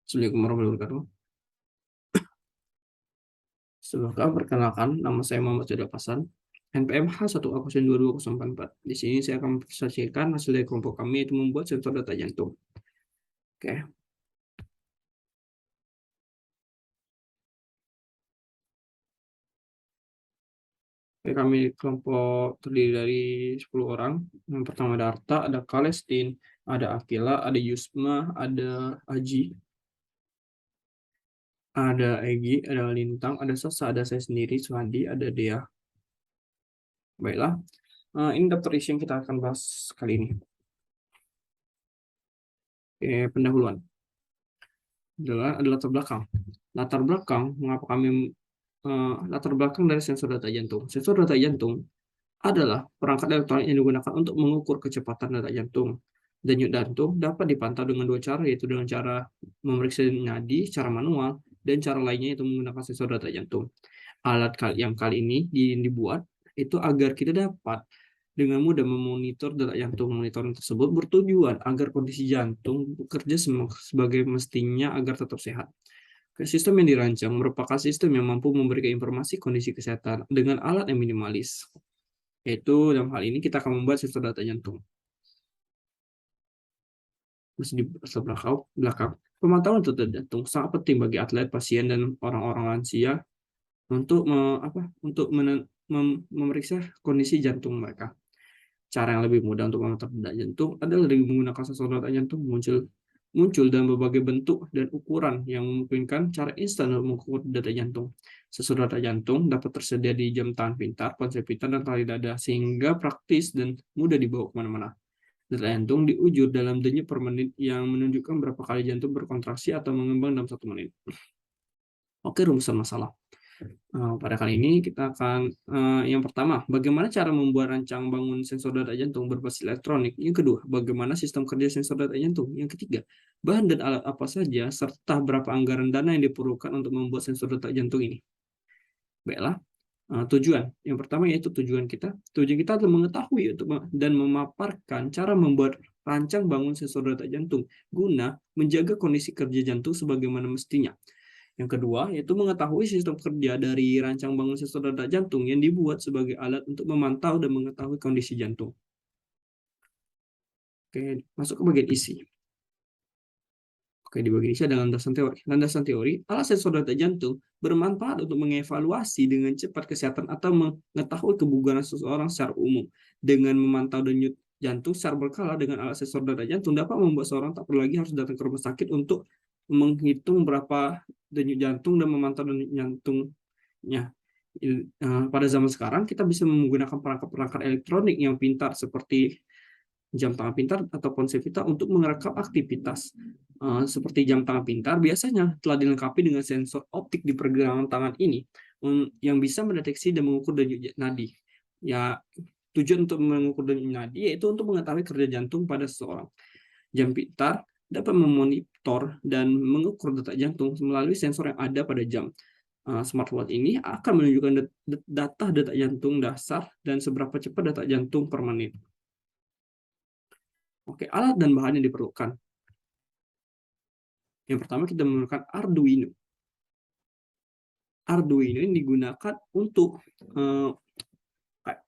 Assalamualaikum warahmatullahi wabarakatuh. Sebelumnya perkenalkan, nama saya Muhammad Jodha Pasan, NPM H1A022044. Di sini saya akan mempresentasikan hasil dari kelompok kami, yaitu membuat sensor data jantung. Oke. Oke, kami kelompok terdiri dari 10 orang. Yang pertama ada Arta, ada Kalestin, ada Akila, ada Yusma, ada Aji, ada Egi, ada Lintang, ada Sasa, ada saya sendiri, Suhandi, ada Dea. Baiklah, ini daftar isi yang kita akan bahas kali ini. Oke, pendahuluan adalah latar belakang. Latar belakang, mengapa kami latar belakang dari sensor data jantung. Sensor data jantung adalah perangkat elektronik yang digunakan untuk mengukur kecepatan data jantung. Denyut jantung dapat dipantau dengan dua cara, yaitu dengan cara memeriksa nadi secara manual dan cara lainnya yaitu menggunakan sensor data jantung. Alat yang kali ini dibuat itu agar kita dapat dengan mudah memonitor data jantung. Monitoring tersebut bertujuan agar kondisi jantung bekerja sebagai mestinya agar tetap sehat. Sistem yang dirancang merupakan sistem yang mampu memberikan informasi kondisi kesehatan dengan alat yang minimalis. Yaitu dalam hal ini kita akan membuat sensor data jantung. Masih di belakang. Pemantauan data jantung sangat penting bagi atlet, pasien, dan orang-orang lansia untuk memeriksa kondisi jantung mereka. Cara yang lebih mudah untuk memantau data jantung adalah dengan menggunakan sensor data jantung muncul dalam berbagai bentuk dan ukuran yang memungkinkan cara instan untuk mengukur data jantung. Sensor data jantung dapat tersedia di jam tangan pintar, ponsel pintar, dan tali dada, sehingga praktis dan mudah dibawa kemana-mana. Data jantung diukur dalam denyut per menit yang menunjukkan berapa kali jantung berkontraksi atau mengembang dalam 1 menit. Oke, rumusan masalah. Pada kali ini kita akan yang pertama, bagaimana cara membuat rancang bangun sensor data jantung berbasis elektronik. Yang kedua, bagaimana sistem kerja sensor data jantung. Yang ketiga, bahan dan alat apa saja serta berapa anggaran dana yang diperlukan untuk membuat sensor data jantung ini. Baiklah, tujuan. Yang pertama yaitu tujuan kita. Tujuan kita adalah mengetahui dan memaparkan cara membuat rancang bangun sensor data jantung guna menjaga kondisi kerja jantung sebagaimana mestinya. Yang kedua, yaitu mengetahui sistem kerja dari rancang bangun sensor data jantung yang dibuat sebagai alat untuk memantau dan mengetahui kondisi jantung. Oke, masuk ke bagian isi. Oke, di bagian isi ada landasan teori. Landasan teori, alat sensor data jantung bermanfaat untuk mengevaluasi dengan cepat kesehatan atau mengetahui kebugaran seseorang secara umum. Dengan memantau denyut jantung secara berkala dengan alat sensor data jantung dapat membuat seorang tak perlu lagi harus datang ke rumah sakit untuk menghitung berapa denyut jantung dan memantau denyut jantungnya. Pada zaman sekarang kita bisa menggunakan perangkat-perangkat elektronik yang pintar seperti jam tangan pintar atau ponsel pintar untuk merekam aktivitas. Seperti jam tangan pintar biasanya telah dilengkapi dengan sensor optik di pergelangan tangan ini yang bisa mendeteksi dan mengukur denyut nadi. Ya, tujuan untuk mengukur denyut nadi yaitu untuk mengetahui kerja jantung pada seseorang. Jam pintar dapat memonitor dan mengukur detak jantung melalui sensor yang ada pada jam. Smartwatch ini akan menunjukkan data detak jantung dasar dan seberapa cepat detak jantung per menit. Oke, alat dan bahan yang diperlukan. Yang pertama kita menggunakan Arduino. Arduino ini digunakan untuk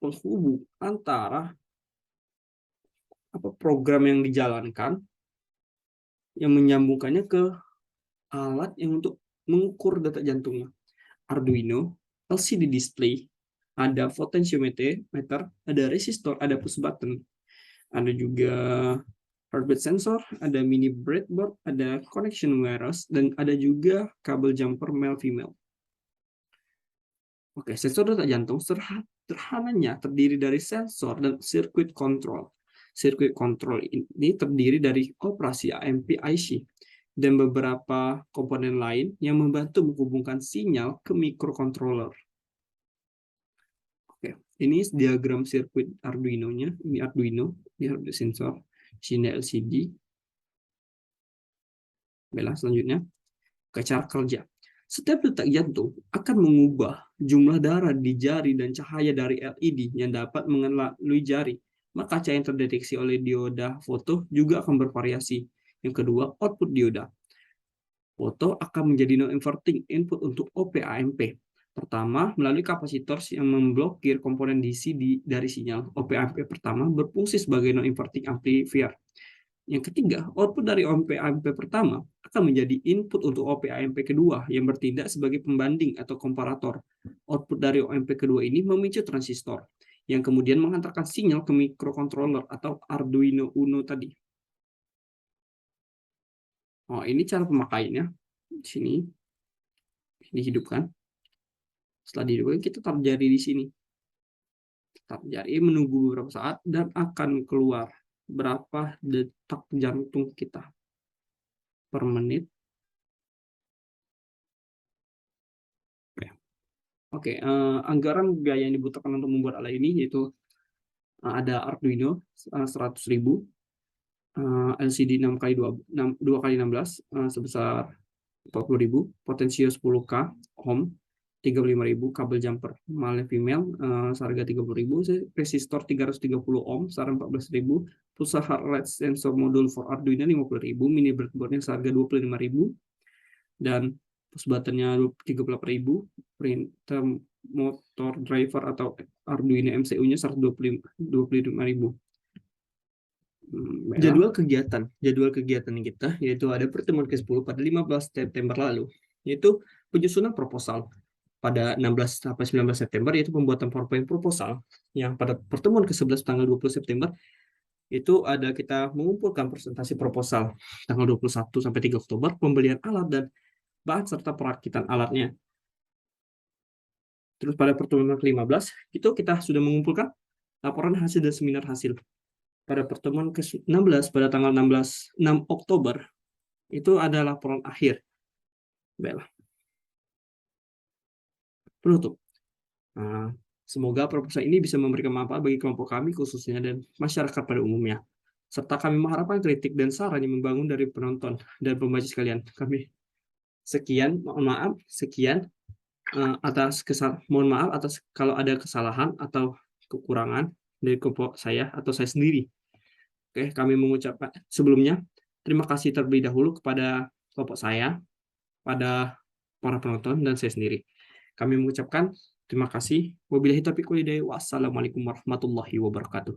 penghubung antara program yang dijalankan yang menyambungkannya ke alat yang untuk mengukur detak jantungnya. Arduino, LCD display, ada potentiometer, ada resistor, ada push button, ada juga heartbeat sensor, ada mini breadboard, ada connection wires, dan ada juga kabel jumper male female. Oke, sensor detak jantung sederhananya terdiri dari sensor dan circuit control. Circuit control ini terdiri dari operasi AMP IC dan beberapa komponen lain yang membantu menghubungkan sinyal ke microcontroller. Oke, ini diagram sirkuit Arduino-nya. Ini Arduino, ini hardware sensor, sini LCD. Baiklah, selanjutnya ke cara kerja. Setiap detak jantung akan mengubah jumlah darah di jari dan cahaya dari LED yang dapat mengelalui jari. Maka cahaya yang terdeteksi oleh dioda foto juga akan bervariasi. Yang kedua, output dioda. Foto akan menjadi non-inverting input untuk OP-AMP. Pertama, melalui kapasitor yang memblokir komponen DC dari sinyal. OP-AMP pertama berfungsi sebagai non-inverting amplifier. Yang ketiga, output dari OP-AMP pertama akan menjadi input untuk OP-AMP kedua yang bertindak sebagai pembanding atau komparator. Output dari OP-AMP kedua ini memicu transistor yang kemudian mengantarkan sinyal ke microcontroller atau Arduino Uno tadi. Oh, ini cara pemakaiannya. Di sini dihidupkan. Setelah dihidupkan, kita taruh jari di sini. Taruh jari, menunggu beberapa saat, dan akan keluar berapa detak jantung kita per menit. Oke, anggaran biaya yang dibutuhkan untuk membuat alat ini yaitu ada Arduino 100.000, LCD 2x16 sebesar 40.000, potensio 10K ohm 35.000, kabel jumper male female seharga 30.000, resistor 330 ohm seharga 14.000, pulsa heart rate sensor modul for Arduino 50.000, mini breadboardnya seharga 25.000, dan push buttonnya 38.000, printer motor driver atau Arduino MCU-nya 125.000. Jadwal kegiatan kita yaitu ada pertemuan ke-10 pada 15 September lalu, yaitu penyusunan proposal. Pada 16 sampai 19 September yaitu pembuatan PowerPoint proposal. Yang pada pertemuan ke-11 tanggal 20 September itu ada kita mengumpulkan presentasi proposal. Tanggal 21 sampai 3 Oktober pembelian alat dan bahan serta perakitan alatnya. Terus pada pertemuan ke-15 itu kita sudah mengumpulkan laporan hasil dan seminar hasil. Pada pertemuan ke-16 pada tanggal 6 Oktober itu ada laporan akhir. Baiklah. Penutup. Semoga proposal ini bisa memberikan manfaat bagi kelompok kami khususnya dan masyarakat pada umumnya. Serta kami mengharapkan kritik dan saran yang membangun dari penonton dan pembaca sekalian. Mohon maaf atas kalau ada kesalahan atau kekurangan dari kelompok saya atau saya sendiri. Oke, kami mengucapkan sebelumnya terima kasih terlebih dahulu kepada kelompok saya, pada para penonton dan saya sendiri. Kami mengucapkan terima kasih. Wabillahi taufiq wal hidayah. Wassalamualaikum warahmatullahi wabarakatuh.